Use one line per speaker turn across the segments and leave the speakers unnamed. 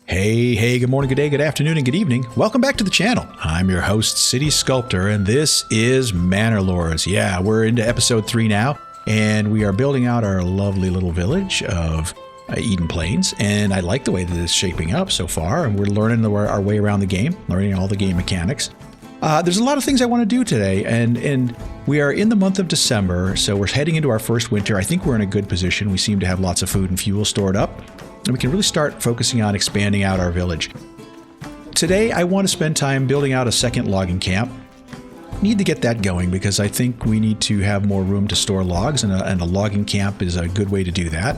Hey, good morning, good day, good afternoon, and good evening. Welcome back to the channel. I'm your host, City Sculptor, and this is Manor Lores. Yeah, we're into episode 3 now, and we are building out our lovely little village of Eden Plains, and I like the way that it's shaping up so far, and we're learning our way around the game, learning all the game mechanics. There's a lot of things I want to do today, and we are in the month of December, so we're heading into our first winter. I think we're in a good position. We seem to have lots of food and fuel stored up, and we can really start focusing on expanding out our village. Today, I want to spend time building out a second logging camp. Need to get that going because I think we need to have more room to store logs, and a logging camp is a good way to do that.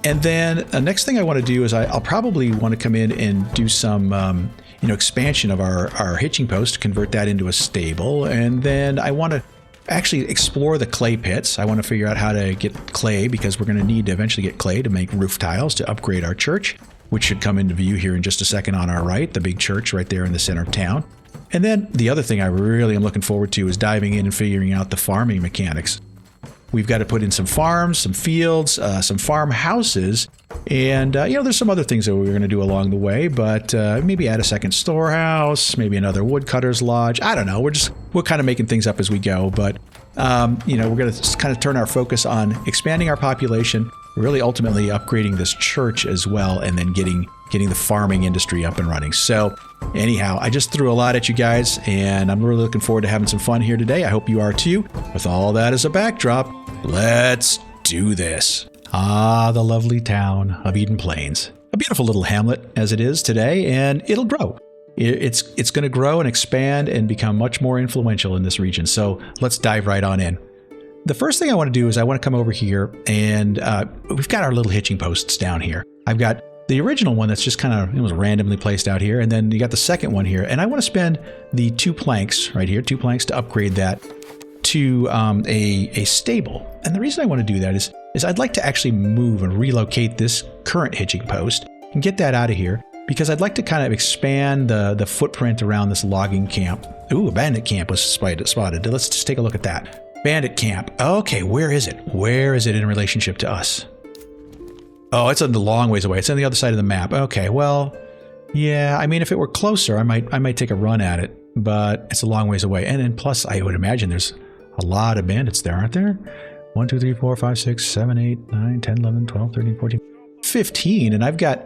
And then the next thing I want to do is I'll probably want to come in and do some expansion of our hitching post, convert that into a stable, and then I want to actually explore the clay pits. I want to figure out how to get clay because we're going to need to eventually get clay to make roof tiles to upgrade our church, which should come into view here in just a second on our right, the big church right there in the center of town. And then the other thing I really am looking forward to is diving in and figuring out the farming mechanics. We've got to put in some farms, some fields, some farmhouses, and there's some other things that we're going to do along the way, but maybe add a second storehouse, maybe another woodcutter's lodge. I don't know. We're kind of making things up as we go, but we're going to kind of turn our focus on expanding our population, really ultimately upgrading this church as well, and then getting the farming industry up and running. So anyhow, I just threw a lot at you guys, and I'm really looking forward to having some fun here today. I hope you are too. With all that as a backdrop, let's do this. The lovely town of Eden Plains. A beautiful little hamlet as it is today, and it'll grow. It's going to grow and expand and become much more influential in this region. So let's dive right on in. The first thing I want to do is I want to come over here, and we've got our little hitching posts down here. I've got the original one that's just kind of, it was randomly placed out here, and then you got the second one here, and I want to spend the 2 planks right here, 2 planks to upgrade that to a stable. And the reason I want to do that is I'd like to actually move and relocate this current hitching post and get that out of here, because I'd like to kind of expand the footprint around this logging camp. Ooh, a bandit camp was spotted. Let's just take a look at that. Bandit camp. Okay, where is it? Where is it in relationship to us? Oh, it's a long ways away. It's on the other side of the map. Okay, well, yeah, I mean, if it were closer, I might take a run at it, but it's a long ways away. And then plus, I would imagine there's a lot of bandits there, aren't there? 1, 2, 3, 4, 5, 6, 7, 8, 9, 10, 11, 12, 13, 14, 15. And I've got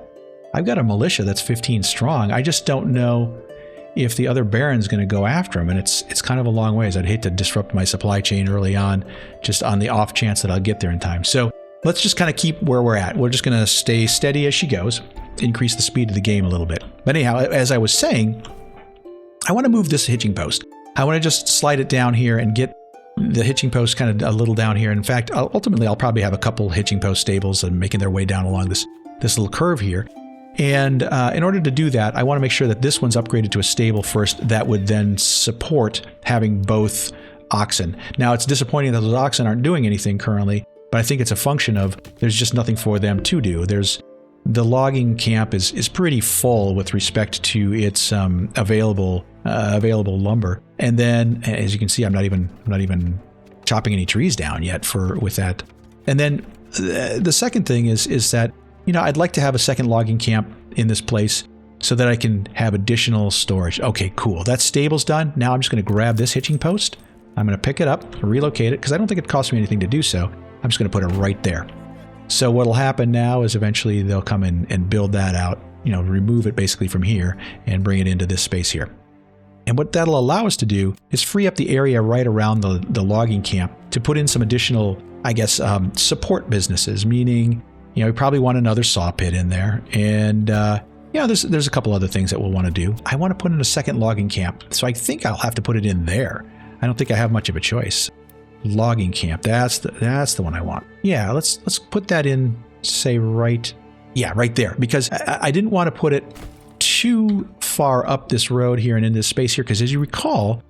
a militia that's 15 strong. I just don't know if the other baron's going to go after him. And it's kind of a long ways. I'd hate to disrupt my supply chain early on, just on the off chance that I'll get there in time. So let's just kind of keep where we're at. We're just going to stay steady as she goes, increase the speed of the game a little bit. But anyhow, as I was saying, I want to move this hitching post. I want to just slide it down here and get the hitching post kind of a little down here. In fact, ultimately, I'll probably have a couple hitching post stables and making their way down along this little curve here. And in order to do that, I want to make sure that this one's upgraded to a stable first that would then support having both oxen. Now, it's disappointing that those oxen aren't doing anything currently, but I think it's a function of there's just nothing for them to do. The logging camp is pretty full with respect to its available lumber, and then as you can see, I'm not even chopping any trees down yet with that. And then the second thing is that I'd like to have a second logging camp in this place so that I can have additional storage. Okay, cool. That stable's done. Now I'm just going to grab this hitching post. I'm going to pick it up, relocate it, because I don't think it costs me anything to do so. I'm just going to put it right there. So what'll happen now is eventually they'll come in and build that out, remove it basically from here and bring it into this space here. And what that'll allow us to do is free up the area right around the logging camp to put in some additional, support businesses, meaning, we probably want another saw pit in there. And, there's a couple other things that we'll want to do. I want to put in a second logging camp. So I think I'll have to put it in there. I don't think I have much of a choice. Logging camp. That's the one I want. Yeah, let's put that in, say right there, because I didn't want to put it too far up this road here and in this space here, because as you recall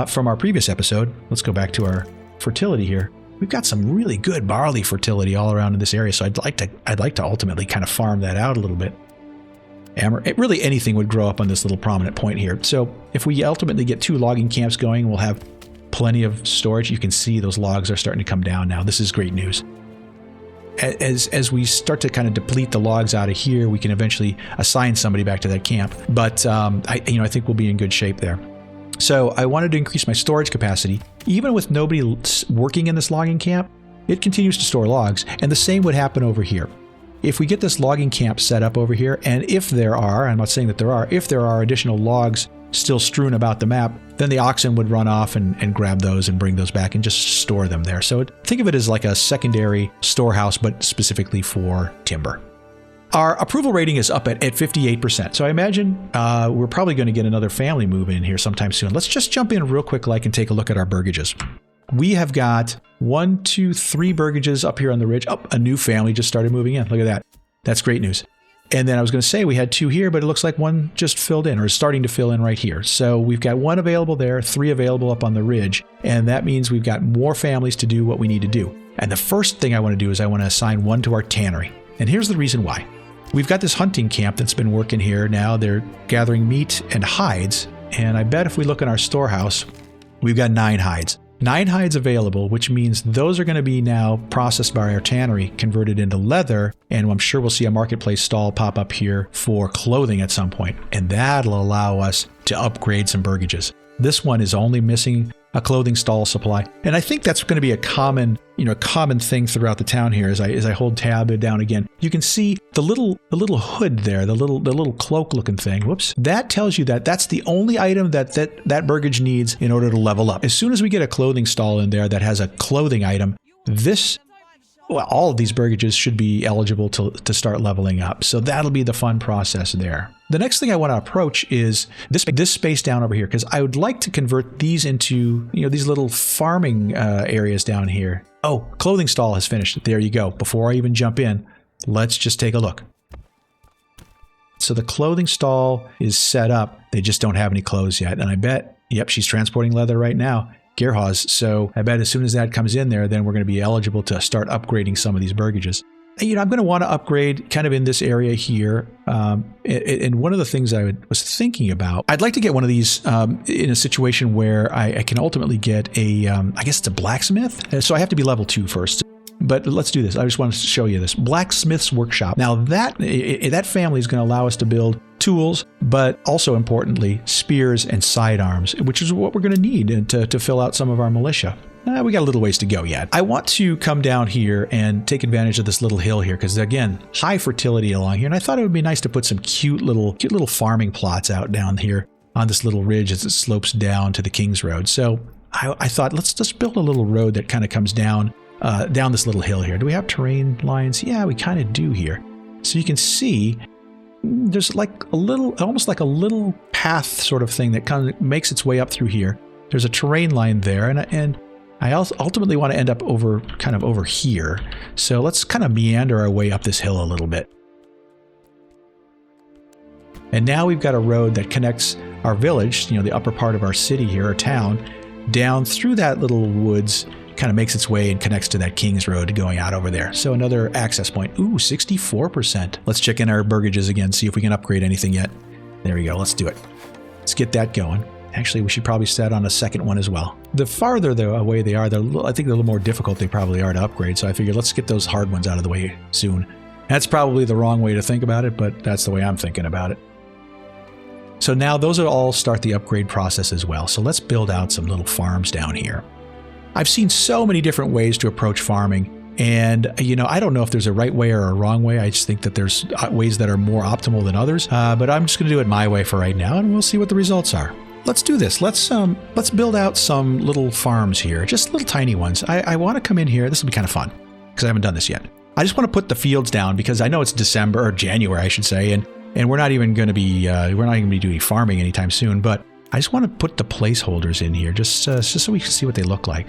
from our previous episode, let's go back to our fertility here. We've got some really good barley fertility all around in this area, so I'd like to ultimately kind of farm that out a little bit. Really anything would grow up on this little prominent point here. So if we ultimately get 2 logging camps going, we'll have plenty of storage. You can see those logs are starting to come down now. This is great news. as we start to kind of deplete the logs out of here, we can eventually assign somebody back to that camp. But I think we'll be in good shape there. So I wanted to increase my storage capacity. Even with nobody working in this logging camp, it continues to store logs, and the same would happen over here. If we get this logging camp set up over here, and if there are, I'm not saying that there are, if there are additional logs still strewn about the map, then the oxen would run off and grab those and bring those back and just store them there. So think of it as like a secondary storehouse, but specifically for timber. Our approval rating is up at 58%. So I imagine we're probably going to get another family move in here sometime soon. Let's just jump in real quick and take a look at our burgages. We have got 1, 2, 3 burgages up here on the ridge. Oh, a new family just started moving in. Look at that. That's great news. And then I was going to say we had 2 here, but it looks like 1 just filled in or is starting to fill in right here. So we've got 1 available there, 3 available up on the ridge. And that means we've got more families to do what we need to do. And the first thing I want to do is I want to assign 1 to our tannery. And here's the reason why. We've got this hunting camp that's been working here now. They're gathering meat and hides. And I bet if we look in our storehouse, we've got 9 hides. 9 hides available, which means those are going to be now processed by our tannery, converted into leather, and I'm sure we'll see a marketplace stall pop up here for clothing at some point, and that'll allow us to upgrade some burgages. This one is only missing a clothing stall supply, and I think that's going to be a common thing throughout the town here. As I hold tab down again, you can see the little hood there, the little cloak looking thing. Whoops, that tells you that that's the only item that burgage needs in order to level up. As soon as we get a clothing stall in there that has a clothing item, all of these burgages should be eligible to start leveling up. So that'll be the fun process there. The next thing I want to approach is this space down over here, because I would like to convert these into these little farming areas down here. Oh, clothing stall has finished. There you go. Before I even jump in, let's just take a look. So the clothing stall is set up. They just don't have any clothes yet. And I bet, yep, she's transporting leather right now. Gearhaws. So I bet as soon as that comes in there, then we're going to be eligible to start upgrading some of these burgages. I'm going to want to upgrade kind of in this area here. And one of the things I was thinking about, I'd like to get one of these in a situation where I can ultimately get I guess it's a blacksmith. So I have to be level 2 first. But let's do this. I just wanted to show you this. Blacksmith's Workshop. Now that family is going to allow us to build tools, but also importantly, spears and sidearms, which is what we're going to need to fill out some of our militia. We got a little ways to go yet. I want to come down here and take advantage of this little hill here because, again, high fertility along here. And I thought it would be nice to put some cute little farming plots out down here on this little ridge as it slopes down to the King's Road. So I thought, let's just build a little road that kind of comes down this little hill here. Do we have terrain lines? Yeah, we kind of do here. So you can see there's like almost like a little path sort of thing that kind of makes its way up through here. There's a terrain line there, and I ultimately want to end up over here. So let's kind of meander our way up this hill a little bit. And now we've got a road that connects our village, the upper part of our city here, our town, down through that little woods, kind of makes its way and connects to that King's Road going out over there. So another access point. Ooh, 64%. Let's check in our burgages again, see if we can upgrade anything yet. There we go. Let's do it. Let's get that going. Actually, we should probably set on a second one as well. The farther away they are, I think they're a little more difficult they probably are to upgrade. So I figured let's get those hard ones out of the way soon. That's probably the wrong way to think about it, but that's the way I'm thinking about it. So now those will all start the upgrade process as well. So let's build out some little farms down here. I've seen so many different ways to approach farming. And, I don't know if there's a right way or a wrong way. I just think that there's ways that are more optimal than others. But I'm just going to do it my way for right now, and we'll see what the results are. Let's do this. Let's build out some little farms here, just little tiny ones. I want to come in here. This will be kind of fun because I haven't done this yet. I just want to put the fields down because I know it's December or January, I should say, and we're not even going to be doing farming anytime soon. But I just want to put the placeholders in here just so we can see what they look like.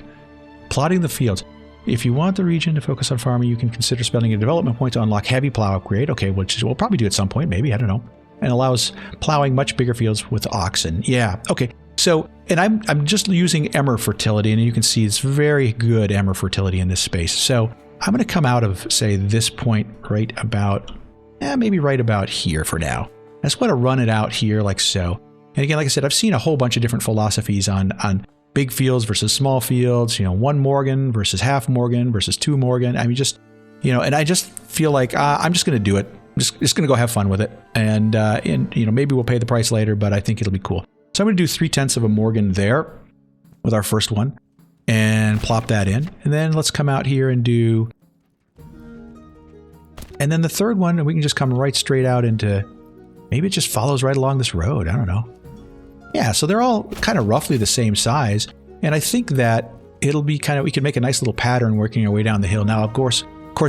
Plotting the fields. If you want the region to focus on farming, you can consider spending a development point to unlock heavy plow upgrade. Okay, which we'll probably do at some point, maybe, I don't know. And allows plowing much bigger fields with oxen. Yeah, okay. So, and I'm just using emmer fertility, and you can see it's very good emmer fertility in this space. So I'm going to come out of, say, this point right about, maybe right about here for now. I just want to run it out here like so. And again, like I said, I've seen a whole bunch of different philosophies on big fields versus small fields, 1 Morgan versus half Morgan versus 2 Morgan. I mean, just You know, and I just feel like I'm just going to do it. I'm just going to go have fun with it. And you know, maybe we'll pay the price later, but I think it'll be cool. So I'm going to do 3/10 of a Morgan there with our first one and plop that in. And then let's come out here and do... And then the third one, and we can just come right straight out into... Maybe it just follows right along this road. I don't know. Yeah, so they're all kind of roughly the same size. And I think that it'll be kind of... We can make a nice little pattern working our way down the hill. Now, of course,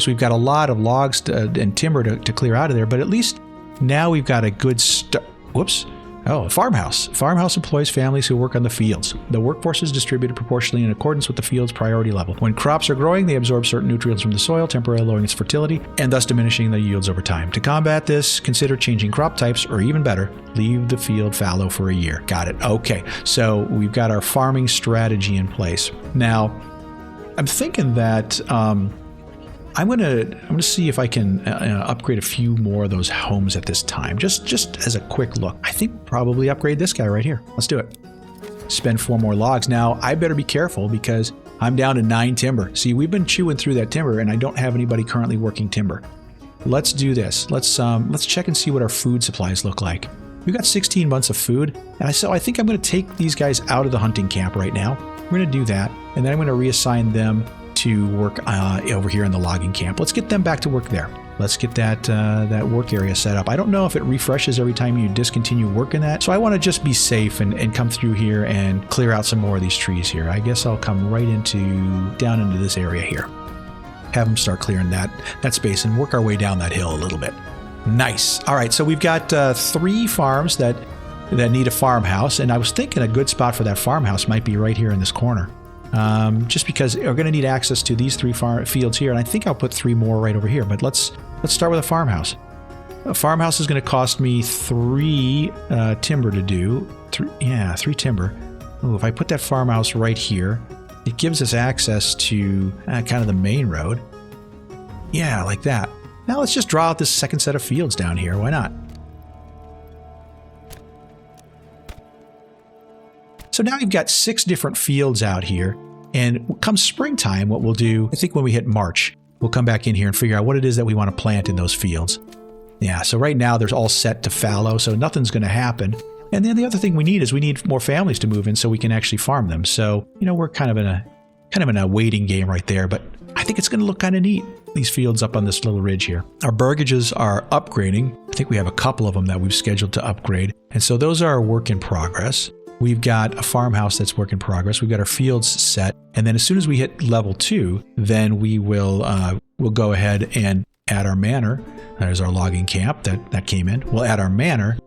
we've got a lot of logs and timber to clear out of there, but at least now we've got a good start. Whoops. Oh, a farmhouse. Farmhouse employs families who work on the fields. The workforce is distributed proportionally in accordance with the field's priority level. When crops are growing, they absorb certain nutrients from the soil, temporarily lowering its fertility, and thus diminishing the yields over time. To combat this, consider changing crop types, or even better, leave the field fallow for a year. Got it. Okay, so we've got our farming strategy in place. Now, I'm thinking that... I'm gonna see if I can upgrade a few more of those homes at this time, just as a quick look. I think probably upgrade this guy right here. Let's do it. Spend 4 more logs. Now I better be careful because I'm down to 9 timber. See, we've been chewing through that timber, and I don't have anybody currently working timber. Let's do this. Let's check and see what our food supplies look like. We've got 16 months of food, and so I think I'm going to take these guys out of the hunting camp right now. We're going to do that, and then I'm going to reassign them to work over here in the logging camp. Let's get them back to work there. Let's get that work area set up. I don't know if it refreshes every time you discontinue work in that, so I want to just be safe and come through here and clear out some more of these trees here. I guess I'll come right down into this area here. Have them start clearing that space and work our way down that hill a little bit. Nice. All right, so we've got 3 farms that need a farmhouse, and I was thinking a good spot for that farmhouse might be right here in this corner. Just because we're going to need access to these 3 fields here, and I think I'll put 3 more right over here. But let's start with a farmhouse. A farmhouse is going to cost me 3 timber to do. 3 timber. Ooh, if I put that farmhouse right here, it gives us access to kind of the main road. Yeah, like that. Now let's just draw out this second set of fields down here. Why not? So now you've got 6 different fields out here, and come springtime, what we'll do, I think when we hit March, we'll come back in here and figure out what it is that we want to plant in those fields. Yeah, so right now they're all set to fallow, so nothing's going to happen. And then the other thing we need more families to move in so we can actually farm them. So, you know, we're kind of in a waiting game right there, but I think it's going to look kind of neat, these fields up on this little ridge here. Our burgages are upgrading. I think we have a couple of them that we've scheduled to upgrade, and so those are a work in progress. We've got a farmhouse that's work in progress. We've got our fields set. And then as soon as we hit level 2, then we'll go ahead and add our manor. There's our logging camp that came in. We'll add our manor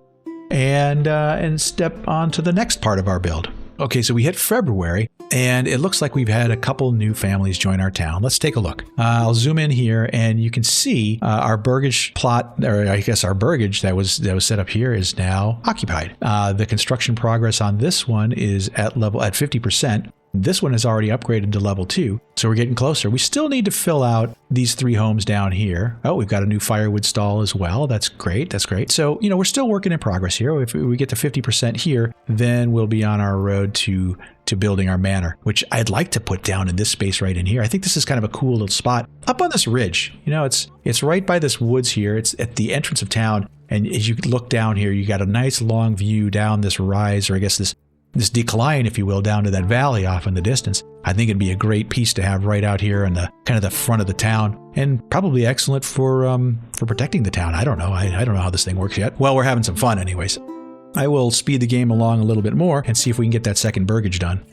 and step on to the next part of our build. Okay, so we hit February, and it looks like we've had a couple new families join our town. Let's take a look. I'll zoom in here, and you can see our burgage plot, or I guess our burgage that was set up here is now occupied. The construction progress on this one is at 50%. This one is already upgraded to level 2, so we're getting closer. We still need to fill out these 3 homes down here. Oh, we've got a new firewood stall as well. That's great. That's great. So, you know, we're still working in progress here. If we get to 50% here, then we'll be on our road to building our manor, which I'd like to put down in this space right in here. I think this is kind of a cool little spot up on this ridge. You know, it's right by this woods here. It's at the entrance of town, and as you look down here, you got a nice long view down this rise, or I guess this decline, if you will, down to that valley off in the distance. I think it'd be a great piece to have right out here in the kind of the front of the town, and probably excellent for protecting the town. I don't know. I don't know how this thing works yet. Well, we're having some fun anyways. I will speed the game along a little bit more and see if we can get that second burgage done.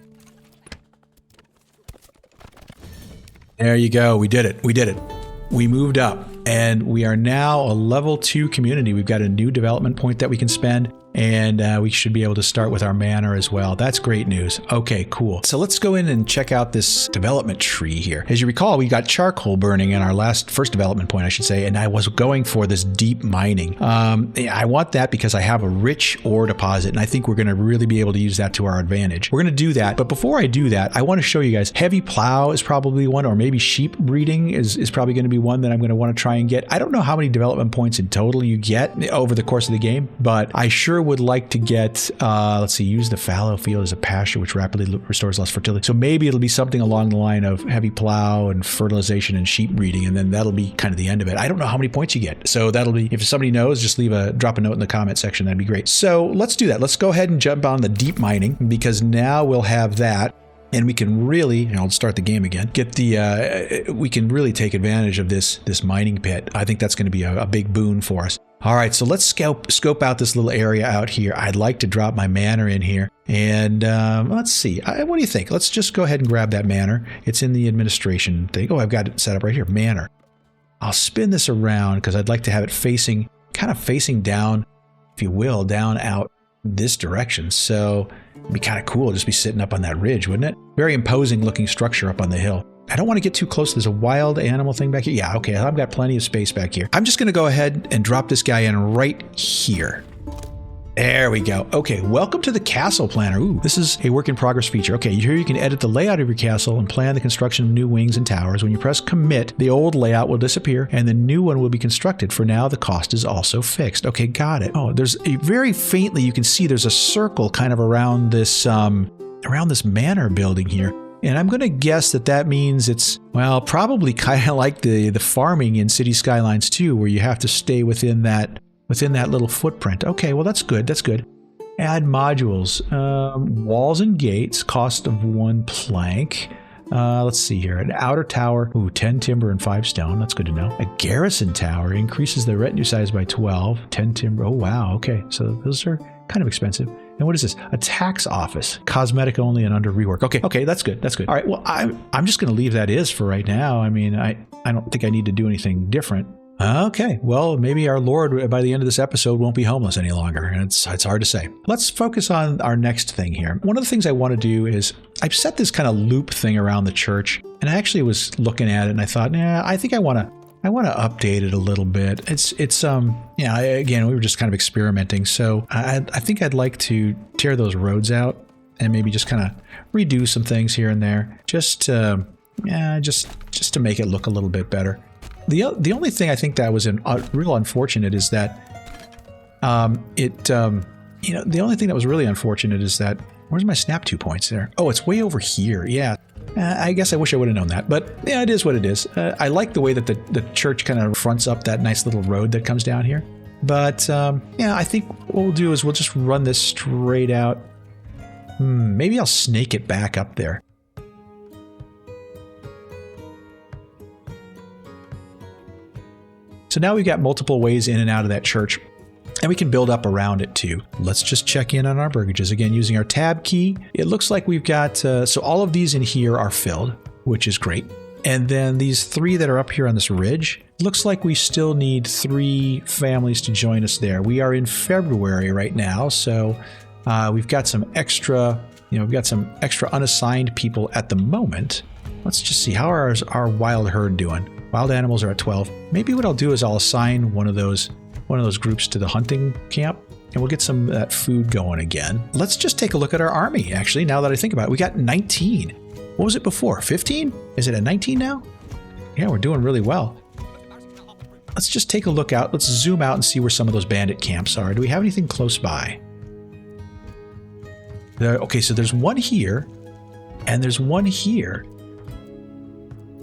There you go. We did it. We moved up, and we are now a level 2 community. We've got a new development point that we can spend, and we should be able to start with our manor as well. That's great news. Okay, cool. So let's go in and check out this development tree here. As you recall, we got charcoal burning in our first development point, I should say, and I was going for this deep mining. I want that because I have a rich ore deposit, and I think we're going to really be able to use that to our advantage. We're going to do that, but before I do that, I want to show you guys, heavy plow is probably one, or maybe sheep breeding is probably going to be one that I'm going to want to try and get. I don't know how many development points in total you get over the course of the game, but I sure sure would like to get, let's see, use the fallow field as a pasture, which rapidly restores less fertility. So maybe it'll be something along the line of heavy plow and fertilization and sheep breeding, and then that'll be kind of the end of it. I don't know how many points you get. So that'll be, if somebody knows, just drop a note in the comment section. That'd be great. So let's do that. Let's go ahead and jump on the deep mining, because now we'll have that. And we can really, I'll start the game again, we can really take advantage of this mining pit. I think that's going to be a big boon for us. All right, so let's scope out this little area out here. I'd like to drop my manor in here. And let's see, what do you think? Let's just go ahead and grab that manor. It's in the administration thing. Oh, I've got it set up right here, manor. I'll spin this around because I'd like to have it kind of facing down, if you will, down out this direction. So it'd be kind of cool just be sitting up on that ridge, wouldn't it? Very imposing looking structure up on the hill. I don't want to get too close. There's a wild animal thing back here. Yeah, okay, I've got plenty of space back here. I'm just going to go ahead and drop this guy in right here. There we go. Okay, welcome to the castle planner. Ooh, this is a work in progress feature. Okay, here you can edit the layout of your castle and plan the construction of new wings and towers. When you press commit, the old layout will disappear and the new one will be constructed. For now, the cost is also fixed. Okay, got it. Oh, there's a very faintly, you can see there's a circle kind of around this manor building here. And I'm going to guess that means it's, well, probably kind of like the farming in City Skylines 2, where you have to stay within that little footprint. Okay, well, that's good. That's good. Add modules. Walls and gates, cost of 1 plank. Let's see here. An outer tower. Ooh, 10 timber and 5 stone. That's good to know. A garrison tower increases the retinue size by 12. 10 timber. Oh, wow. Okay, so those are kind of expensive. And what is this? A tax office. Cosmetic only and under rework. Okay, that's good. That's good. All right, well, I'm just going to leave that is for right now. I mean, I don't think I need to do anything different. Okay, well, maybe our Lord by the end of this episode won't be homeless any longer, and it's hard to say. Let's focus on our next thing here. One of the things I want to do is I've set this kind of loop thing around the church, and I actually was looking at it and I thought, I think I want to update it a little bit. Again, we were just kind of experimenting, so I think I'd like to tear those roads out and maybe just kind of redo some things here and there, just to make it look a little bit better. The only thing I think that was real unfortunate is that the only thing that was really unfortunate is that, where's my snap 2 points there? Oh, it's way over here. Yeah. I guess I wish I would have known that, but yeah, it is what it is. I like the way that the church kind of fronts up that nice little road that comes down here. But I think what we'll do is we'll just run this straight out. Maybe I'll snake it back up there. So now we've got multiple ways in and out of that church, and we can build up around it too. Let's just check in on our burgages. Again, using our tab key, it looks like we've got, so all of these in here are filled, which is great. And then these 3 that are up here on this ridge, looks like we still need 3 families to join us there. We are in February right now, so we've got some extra, unassigned people at the moment. Let's just see, how is our wild herd doing? Wild animals are at 12. Maybe what I'll do is I'll assign one of those groups to the hunting camp, and we'll get some of that food going again. Let's just take a look at our army, actually, now that I think about it. We got 19. What was it before? 15? Is it at 19 now? Yeah, we're doing really well. Let's just take a look out. Let's zoom out and see where some of those bandit camps are. Do we have anything close by? Okay, so there's one here, and there's one here.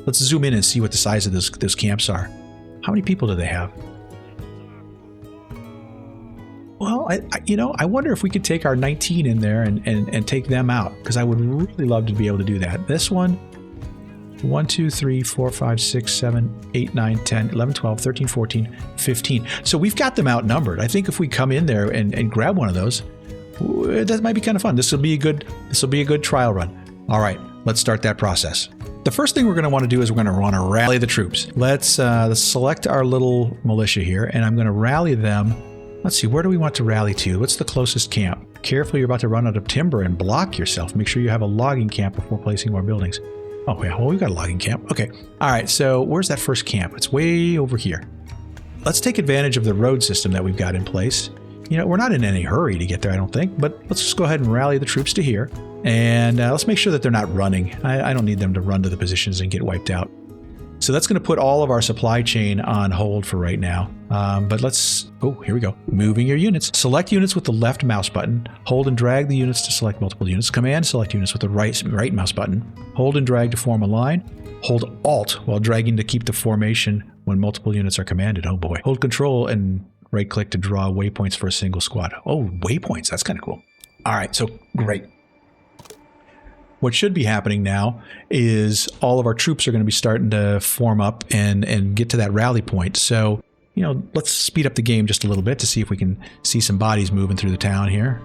Let's zoom in and see what the size of those camps are. How many people do they have? Well, I wonder if we could take our 19 in there and take them out, because I would really love to be able to do that. This one, 1, 2, 3, 4, 5, 6, 7, 8, 9, 10, 11, 12, 13, 14, 15. So we've got them outnumbered. I think if we come in there and grab one of those, that might be kind of fun. This will be a good trial run. All right, let's start that process. The first thing we're going to want to do is we're going to want to rally the troops. Let's select our little militia here, and I'm going to rally them. Let's see, where do we want to rally to? What's the closest camp? Careful, you're about to run out of timber and block yourself. Make sure you have a logging camp before placing more buildings. Oh, yeah, well, we've got a logging camp. Okay. All right, so where's that first camp? It's way over here. Let's take advantage of the road system that we've got in place. We're not in any hurry to get there, I don't think, but let's just go ahead and rally the troops to here. And let's make sure that they're not running. I don't need them to run to the positions and get wiped out. So that's going to put all of our supply chain on hold for right now. But let's, oh, here we go. Moving your units. Select units with the left mouse button. Hold and drag the units to select multiple units. Command select units with the right mouse button. Hold and drag to form a line. Hold Alt while dragging to keep the formation when multiple units are commanded. Oh boy. Hold Control and right click to draw waypoints for a single squad. Oh, waypoints. That's kind of cool. All right, so great. What should be happening now is all of our troops are going to be starting to form up and get to that rally point. So, you know, let's speed up the game just a little bit to see if we can see some bodies moving through the town here.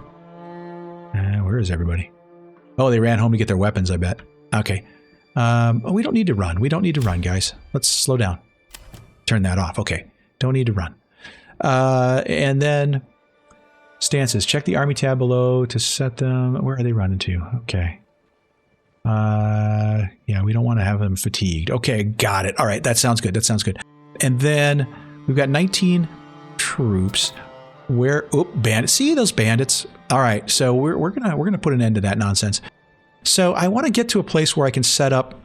Where is everybody? Oh, they ran home to get their weapons, I bet. Okay. Oh, we don't need to run. We don't need to run, guys. Let's slow down. Turn that off. Okay. Don't need to run. And then stances. Check the army tab below to set them. Where are they running to? Okay. Yeah, we don't want to have them fatigued. Okay, got it. All right, that sounds good. That sounds good. And then we've got 19 troops. Where? Oh, bandits. See those bandits? All right, so we're gonna put an end to that nonsense. So I want to get to a place where I can set up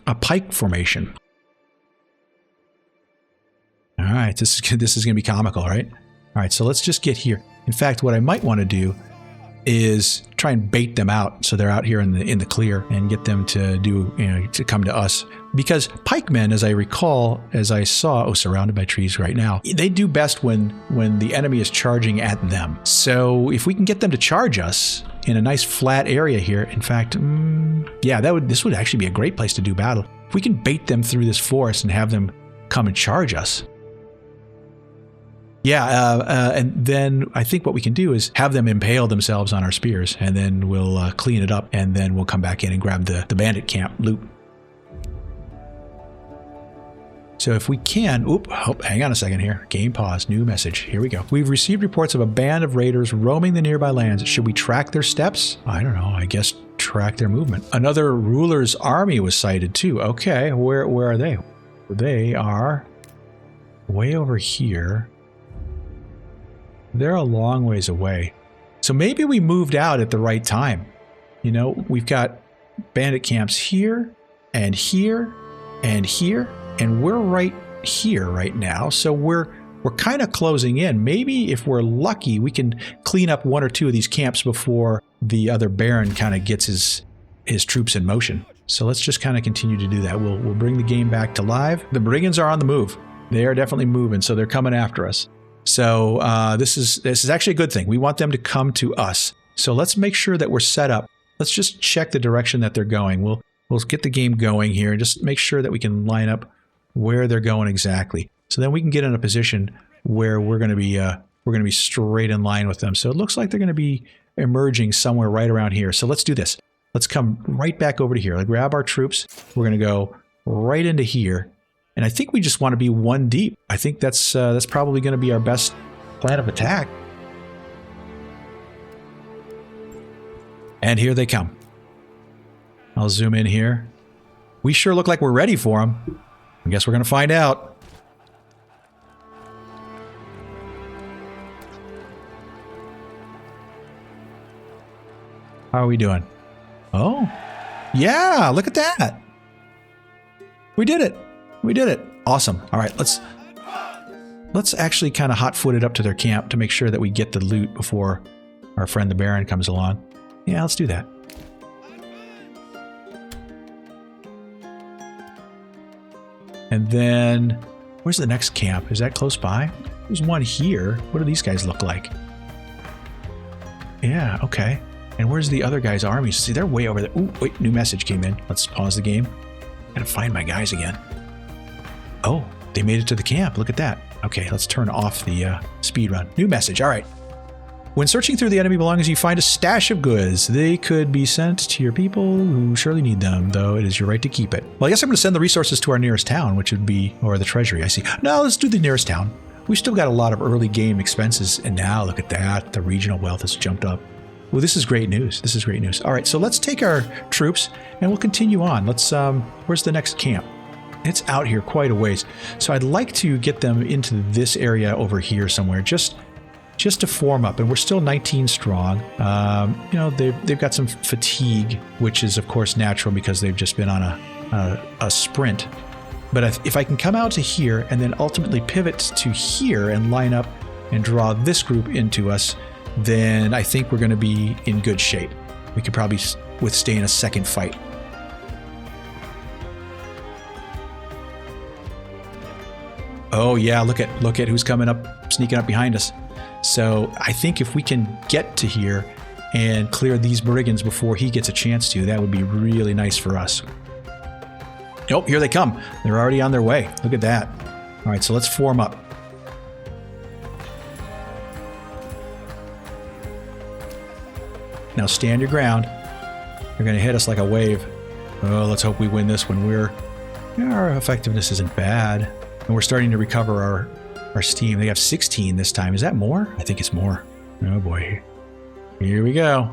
a pike formation. All right, this is gonna be comical, right? All right, so let's just get here. In fact, what I might want to do is try and bait them out so they're out here in the clear and get them to do, you know, to come to us. Because pikemen, as I recall, as I saw, surrounded by trees right now, they do best when the enemy is charging at them. So if we can get them to charge us in a nice flat area here, in fact, yeah, this would actually be a great place to do battle. If we can bait them through this forest and have them come and charge us. Yeah, and then I think what we can do is have them impale themselves on our spears, and then we'll clean it up, and then we'll come back in and grab the bandit camp loot. So if we can, hang on a second here. Game pause, new message. Here we go. We've received reports of a band of raiders roaming the nearby lands. Should we track their steps? I don't know, I guess track their movement. Another ruler's army was sighted too. Okay, where are they? They are way over here. They're a long ways away. So maybe we moved out at the right time. You know, we've got bandit camps here and here and here, and we're right here right now. So we're kind of closing in. Maybe if we're lucky, we can clean up one or two of these camps before the other Baron kind of gets his troops in motion. So let's just kind of continue to do that. We'll bring the game back to live. The brigands are on the move. They are definitely moving, so they're coming after us. So this is actually a good thing. We want them to come to us. So let's make sure that we're set up. Let's just check the direction that they're going. We'll get the game going here and just make sure that we can line up where they're going exactly. So then we can get in a position where we're going to be straight in line with them. So it looks like they're going to be emerging somewhere right around here. So let's do this. Let's come right back over to here. Like, grab our troops. We're going to go right into here. And I think we just want to be one deep. I think that's probably going to be our best plan of attack. And here they come. I'll zoom in here. We sure look like we're ready for them. I guess we're going to find out. How are we doing? Oh, yeah, look at that. We did it. We did it. Awesome. All right, let's actually kind of hot-foot it up to their camp to make sure that we get the loot before our friend the Baron comes along. Yeah, let's do that. And then, where's the next camp? Is that close by? There's one here. What do these guys look like? Yeah, okay. And where's the other guy's army? See, they're way over there. Ooh, wait, new message came in. Let's pause the game. Gotta find my guys again. Oh, they made it to the camp. Look at that. Okay, let's turn off the speed run. New message. All right. When searching through the enemy belongings, you find a stash of goods. They could be sent to your people who surely need them, though it is your right to keep it. Well, I guess I'm going to send the resources to our nearest town, which would be, or the treasury, I see. No, let's do the nearest town. We've still got a lot of early game expenses, and now look at that. The regional wealth has jumped up. Well, this is great news. This is great news. All right, so let's take our troops, and we'll continue on. Let's, where's the next camp? It's out here quite a ways. So I'd like to get them into this area over here somewhere, just to form up. And we're still 19 strong. You know, they've got some fatigue, which is of course natural because they've just been on a sprint. But if I can come out to here and then ultimately pivot to here and line up and draw this group into us, then I think we're going to be in good shape. We could probably withstand a second fight. Oh yeah, look at who's coming up, sneaking up behind us. So I think if we can get to here and clear these brigands before he gets a chance to, that would be really nice for us. Oh, here they come. They're already on their way. Look at that. All right, so let's form up. Now stand your ground. They're going to hit us like a wave. Oh, let's hope we win this one. Our effectiveness isn't bad. And we're starting to recover our steam. They have 16 this time. Is that more? I think it's more. Oh boy. Here we go.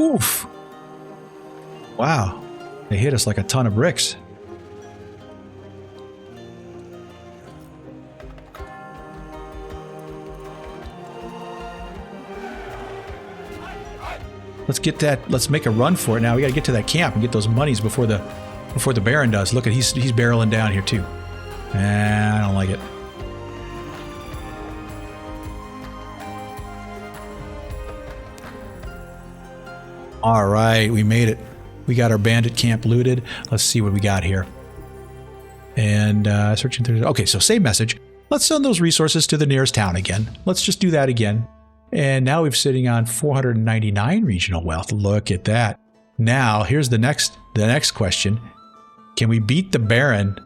Oof. Wow. They hit us like a ton of bricks. Let's get that. Let's make a run for it now. We got to get to that camp and get those monies before the Baron does. Look at he's barreling down here too. I don't like it. All right, we made it. We got our bandit camp looted. Let's see what we got here. And searching through. Okay, so save message. Let's send those resources to the nearest town again. Let's just do that again. And now we're sitting on 499 regional wealth. Look at that. Now, here's the next question. Can we beat the Baron?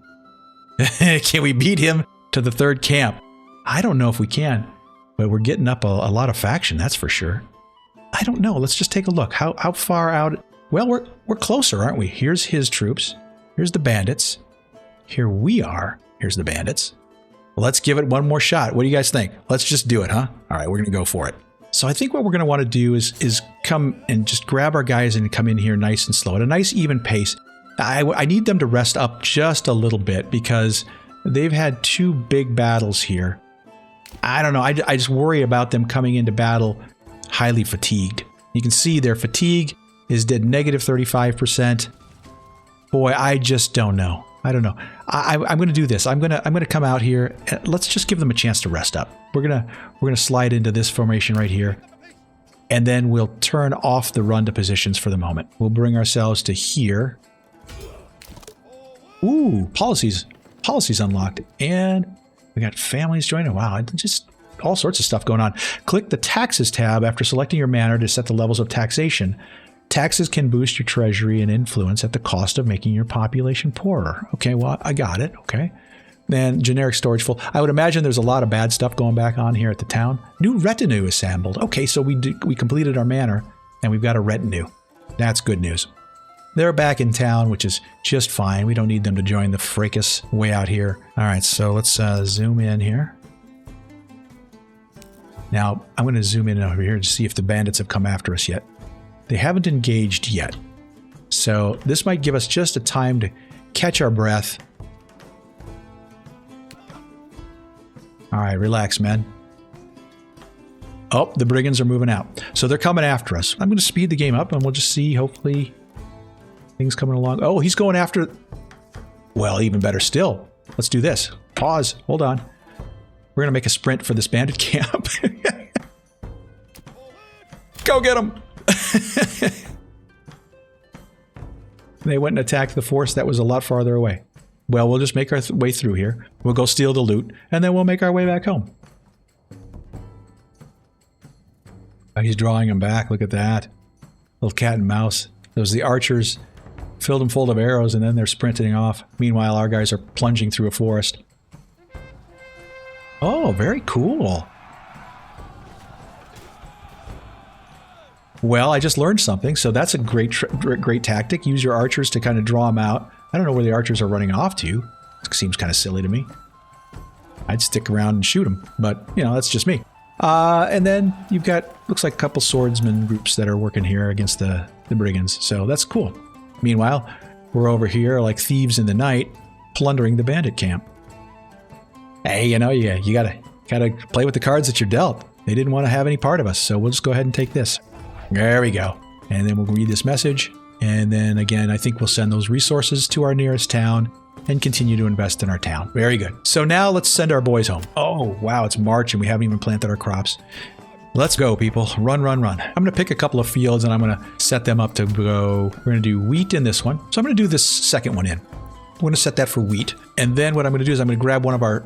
Can we beat him to the third camp? I don't know if we can, but we're getting up a lot of faction, that's for sure. I don't know. Let's just take a look. How far out? Well, we're closer, aren't we? Here's his troops. Here's the bandits. Here we are. Here's the bandits. Well, let's give it one more shot. What do you guys think? Let's just do it, huh? All right, we're going to go for it. So I think what we're going to want to do is come and just grab our guys and come in here nice and slow at a nice even pace. I need them to rest up just a little bit because they've had two big battles here. I don't know. I just worry about them coming into battle highly fatigued. You can see their fatigue is at negative 35%. Boy, I just don't know. I don't know. I'm going to do this. I'm going to come out here. And let's just give them a chance to rest up. We're gonna slide into this formation right here, and then we'll turn off the run to positions for the moment. We'll bring ourselves to here. Ooh, policies unlocked, and we got families joining. Wow, just all sorts of stuff going on. Click the taxes tab after selecting your manor to set the levels of taxation. Taxes can boost your treasury and influence at the cost of making your population poorer. Okay, well, I got it. Okay. Then generic storage full. I would imagine there's a lot of bad stuff going back on here at the town. New retinue assembled. Okay, so we completed our manor, and we've got a retinue. That's good news. They're back in town, which is just fine. We don't need them to join the fracas way out here. All right, so let's zoom in here. Now, I'm going to zoom in over here to see if the bandits have come after us yet. They haven't engaged yet. So this might give us just a time to catch our breath. All right, relax, men. Oh, the brigands are moving out. So they're coming after us. I'm going to speed the game up and we'll just see, hopefully, things coming along. Oh, he's going after... Well, even better still. Let's do this. Pause. Hold on. We're going to make a sprint for this bandit camp. Go get him! They went and attacked the force that was a lot farther away. Well, we'll just make our way through here. We'll go steal the loot, and then we'll make our way back home. Oh, he's drawing them back. Look at that. Little cat and mouse. Those the archers filled them full of arrows, and then they're sprinting off. Meanwhile, our guys are plunging through a forest. Oh, very cool. Well, I just learned something, so that's a great tactic. Use your archers to kind of draw them out. I don't know where the archers are running off to. It seems kind of silly to me. I'd stick around and shoot them, but, you know, that's just me. And then you've got, looks like a couple swordsman groups that are working here against the brigands, so that's cool. Meanwhile, we're over here like thieves in the night, plundering the bandit camp. Hey, you know, you gotta play with the cards that you're dealt. They didn't want to have any part of us, so we'll just go ahead and take this. There we go. And then we'll read this message, And then again, I think we'll send those resources to our nearest town and continue to invest in our town. Very good. So now let's send our boys home. Oh, wow, it's March and we haven't even planted our crops. Let's go, people. Run, run, run. I'm going to pick a couple of fields and I'm going to set them up to go. We're going to do wheat in this one. So I'm going to do this second one in. I'm going to set that for wheat. And then what I'm going to do is I'm going to grab one of our,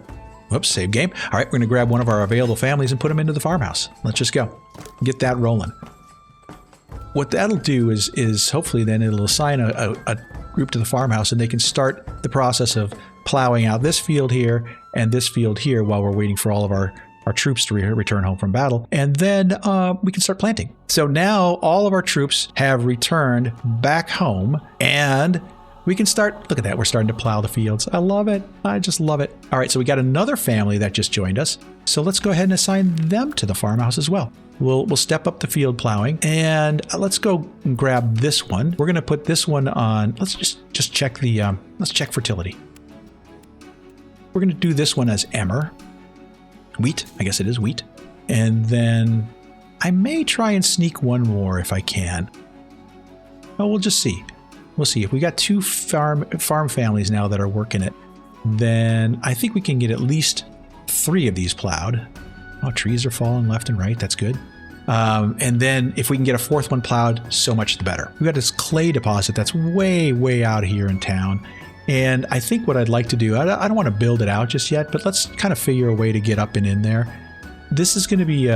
whoops, save game. All right, we're going to grab one of our available families and put them into the farmhouse. Let's just go. Get that rolling. What that'll do is hopefully then it'll assign a group to the farmhouse and they can start the process of plowing out this field here and this field here while we're waiting for all of our troops to return home from battle. And then we can start planting. So now all of our troops have returned back home and we can start, look at that, we're starting to plow the fields. I love it. I just love it. All right, so we got another family that just joined us. So let's go ahead and assign them to the farmhouse as well. We'll step up the field plowing and let's go and grab this one. We're going to put this one on. Let's just check the, let's check fertility. We're going to do this one as emmer. Wheat, I guess it is wheat. And then I may try and sneak one more if I can. Oh, we'll just see. We'll see. If we got two farm families now that are working it, then I think we can get at least 3 of these plowed. Oh, trees are falling left and right. That's good. And then if we can get a 4th one plowed, so much the better. We've got this clay deposit that's way, way out here in town. And I think what I'd like to do, I don't want to build it out just yet, but let's kind of figure a way to get up and in there. This is going to be,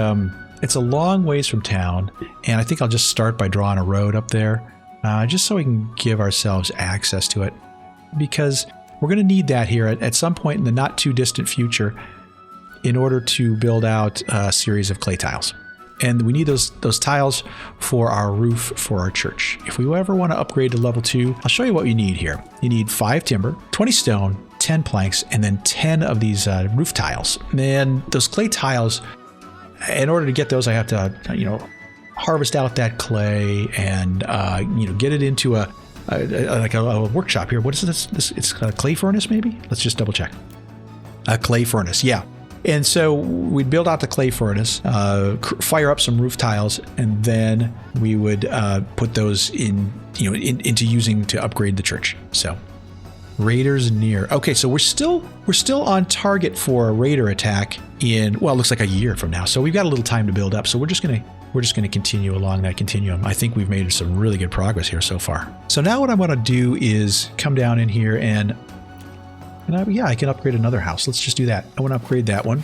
it's a long ways from town. And I think I'll just start by drawing a road up there, just so we can give ourselves access to it. Because we're going to need that here at some point in the not too distant future in order to build out a series of clay tiles. And we need those tiles for our roof for our church. If we ever want to upgrade to level 2, I'll show you what you need here. You need 5 timber, 20 stone, 10 planks, and then 10 of these roof tiles. And those clay tiles, in order to get those, I have to, harvest out that clay and, get it into a workshop here. What is this? It's a clay furnace, maybe? Let's just double check. A clay furnace, yeah. And so we'd build out the clay furnace, fire up some roof tiles, and then we would put those into using to upgrade the church. So raiders near. Okay, so we're still on target for a raider attack in, well, it looks like a year from now. So we've got a little time to build up. So we're just gonna continue along that continuum. I think we've made some really good progress here so far. So now what I want to do is come down in here and I can upgrade another house. Let's just do that. I want to upgrade that one.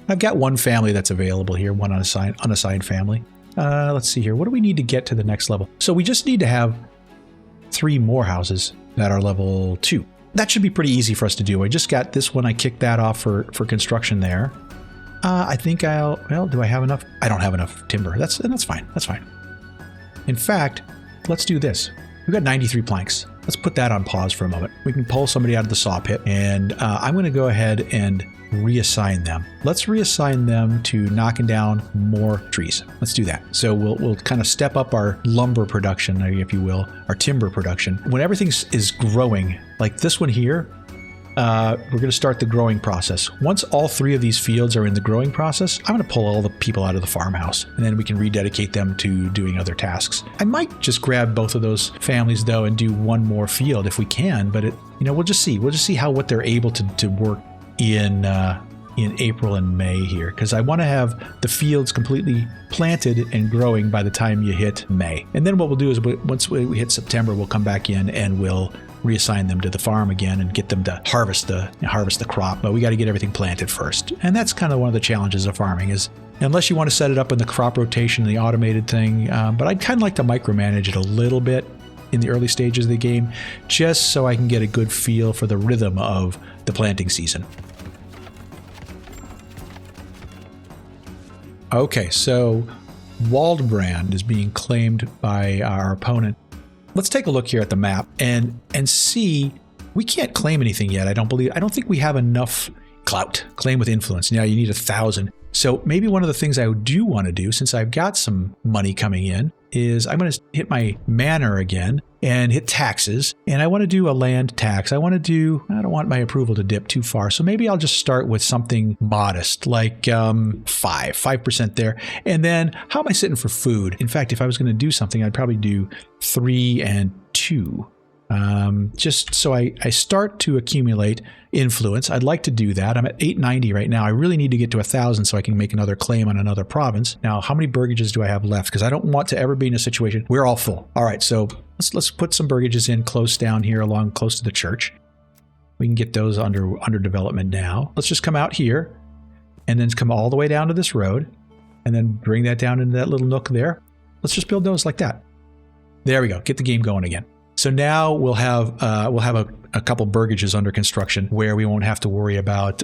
I've got one family that's available here, one unassigned family. Let's see here. What do we need to get to the next level? So we just need to have 3 more houses that are level 2. That should be pretty easy for us to do. I just got this one. I kicked that off for construction there. I think do I have enough? I don't have enough timber. That's fine. That's fine. In fact, let's do this. We've got 93 planks. Let's put that on pause for a moment. We can pull somebody out of the saw pit, and I'm going to go ahead and reassign them. Let's reassign them to knocking down more trees. Let's do that. So we'll kind of step up our lumber production, if you will, our timber production. When everything is growing, like this one here, we're going to start the growing process. Once all 3 of these fields are in the growing process, I'm going to pull all the people out of the farmhouse, and then we can rededicate them to doing other tasks. I might just grab both of those families though and do one more field if we can, but we'll just see. We'll just see what they're able to work in April and May here, because I want to have the fields completely planted and growing by the time you hit May. And then what we'll do is once we hit September, we'll come back in and we'll reassign them to the farm again and get them to harvest the crop. But we got to get everything planted first. And that's kind of one of the challenges of farming is, unless you want to set it up in the crop rotation, the automated thing, but I'd kind of like to micromanage it a little bit in the early stages of the game, just so I can get a good feel for the rhythm of the planting season. Okay, so Waldbrand is being claimed by our opponent. Let's take a look here at the map and see. We can't claim anything yet. I don't think we have enough clout. Claim with influence. Now you need 1,000. So maybe one of the things I do want to do, since I've got some money coming in, is I'm going to hit my manor again and hit taxes. And I want to do a land tax. I don't want my approval to dip too far. So maybe I'll just start with something modest, like 5% there. And then how am I sitting for food? In fact, if I was going to do something, I'd probably do 3 and 2. Just so I start to accumulate influence. I'd like to do that. I'm at 890 right now. I really need to get to 1,000 so I can make another claim on another province. Now, how many burgages do I have left? Because I don't want to ever be in a situation. We're all full. All right, so let's put some burgages in close down here along close to the church. We can get those under development now. Let's just come out here and then come all the way down to this road and then bring that down into that little nook there. Let's just build those like that. There we go. Get the game going again. So now we'll have a couple burgages under construction where we won't have to worry about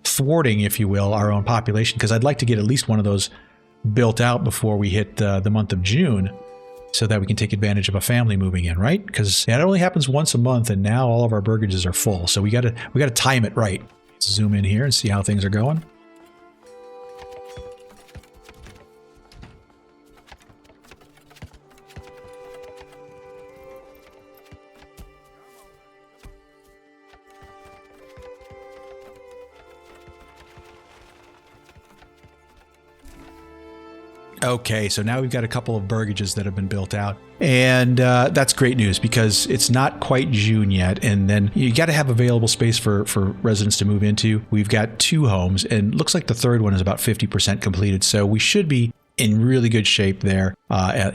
thwarting, if you will, our own population, because I'd like to get at least one of those built out before we hit the month of June so that we can take advantage of a family moving in, right? Because it only happens once a month, and now all of our burgages are full. So we got to time it right. Let's zoom in here and see how things are going. Okay, so now we've got a couple of burgages that have been built out. And that's great news because it's not quite June yet. And then you got to have available space for residents to move into. We've got 2 homes and looks like the third one is about 50% completed. So we should be in really good shape there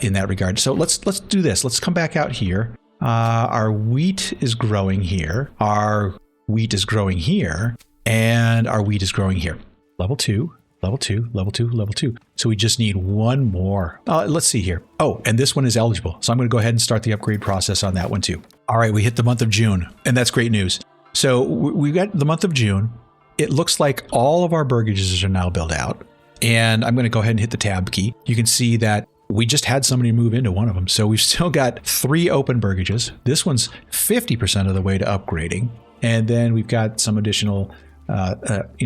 in that regard. So let's do this. Let's come back out here. Our wheat is growing here. Our wheat is growing here. And our wheat is growing here. Level 2. Level 2, level 2, level 2. So we just need one more. Let's see here. Oh, and this one is eligible. So I'm going to go ahead and start the upgrade process on that one too. All right, we hit the month of June, and that's great news. So we got the month of June. It looks like all of our burgages are now built out. And I'm going to go ahead and hit the tab key. You can see that we just had somebody move into one of them. So we've still got 3 open burgages. This one's 50% of the way to upgrading. And then we've got some additional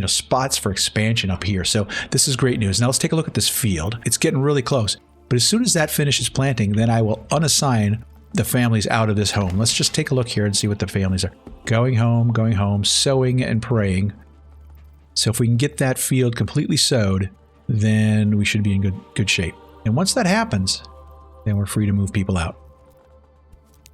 spots for expansion up here. So this is great news. Now let's take a look at this field. It's getting really close. But as soon as that finishes planting, then I will unassign the families out of this home. Let's just take a look here and see what the families are. Going home, sowing and praying. So if we can get that field completely sowed, then we should be in good shape. And once that happens, then we're free to move people out.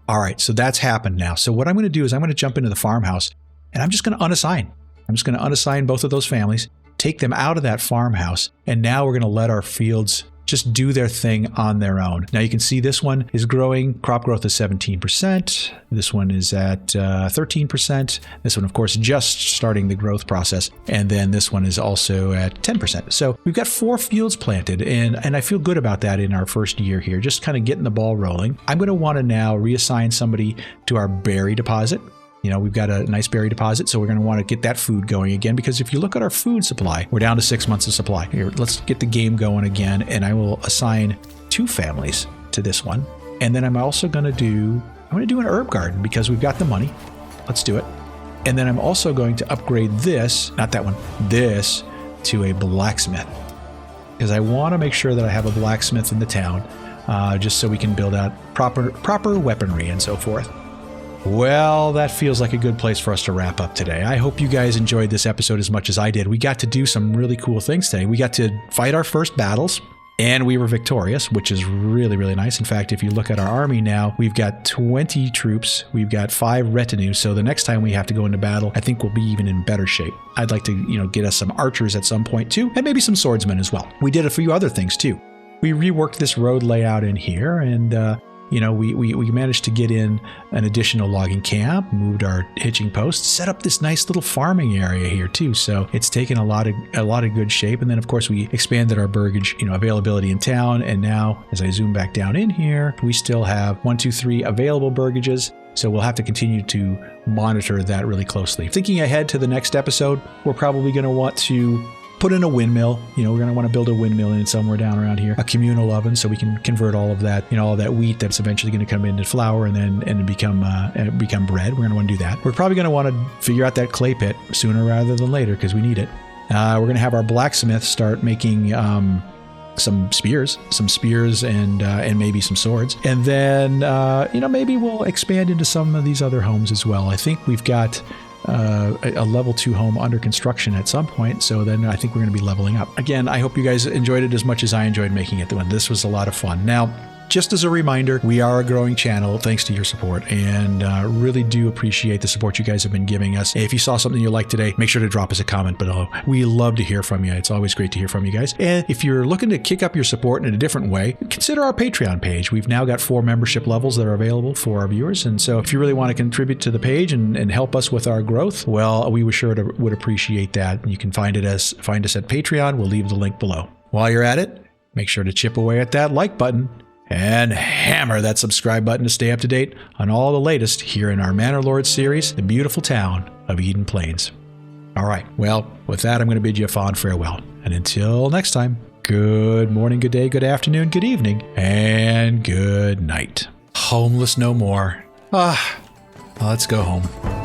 All right, so that's happened now. So what I'm going to do is I'm going to jump into the farmhouse and I'm just going to unassign. I'm just going to unassign both of those families, take them out of that farmhouse, and now we're going to let our fields just do their thing on their own. Now you can see this one is growing. Crop growth is 17%. This one is at 13%. This one, of course, just starting the growth process. And then this one is also at 10%. So we've got 4 fields planted, and I feel good about that in our first year here, just kind of getting the ball rolling. I'm going to want to now reassign somebody to our berry deposit. You know, we've got a nice berry deposit, so we're going to want to get that food going again, because if you look at our food supply, we're down to 6 months of supply. Here, let's get the game going again, and I will assign 2 families to this one. And then I'm going to do an herb garden because we've got the money. Let's do it. And then I'm also going to upgrade this, not that one, this to a blacksmith, because I want to make sure that I have a blacksmith in the town, just so we can build out proper weaponry and so forth. Well, that feels like a good place for us to wrap up today. I hope you guys enjoyed this episode as much as I did. We got to do some really cool things today. We got to fight our first battles, and we were victorious, which is really, really nice. In fact, if you look at our army now, we've got 20 troops. We've got 5 retinues. So the next time we have to go into battle, I think we'll be even in better shape. I'd like to, get us some archers at some point too, and maybe some swordsmen as well. We did a few other things too. We reworked this road layout in here, and we managed to get in an additional logging camp, moved our hitching posts, set up this nice little farming area here too. So it's taken a lot of good shape. And then of course we expanded our burgage, availability in town. And now as I zoom back down in here, we still have 1, 2, 3 available burgages. So we'll have to continue to monitor that really closely. Thinking ahead to the next episode, we're probably going to want to put in a windmill. We're going to want to build a windmill in somewhere down around here, a communal oven, so we can convert all of that, all that wheat that's eventually going to come into flour and become bread. We're going to want to do that. We're probably going to want to figure out that clay pit sooner rather than later because we need it. We're going to have our blacksmith start making some spears, and maybe some swords. And then, maybe we'll expand into some of these other homes as well. I think we've got a level 2 home under construction at some point. So then I think we're going to be leveling up. Again, I hope you guys enjoyed it as much as I enjoyed making it. This was a lot of fun. Now, just as a reminder, we are a growing channel thanks to your support, and really do appreciate the support you guys have been giving us. If you saw something you liked today, make sure to drop us a comment below. We love to hear from you. It's always great to hear from you guys. And if you're looking to kick up your support in a different way, consider our Patreon page. We've now got 4 membership levels that are available for our viewers. And so if you really want to contribute to the page and help us with our growth, well, we would appreciate that. You can find us at Patreon. We'll leave the link below. While you're at it, make sure to chip away at that like button and hammer that subscribe button to stay up to date on all the latest here in our Manor Lords series, the beautiful town of Eden Plains. All right, well, with that, I'm going to bid you a fond farewell. And until next time, good morning, good day, good afternoon, good evening, and good night. Homeless no more. Let's go home.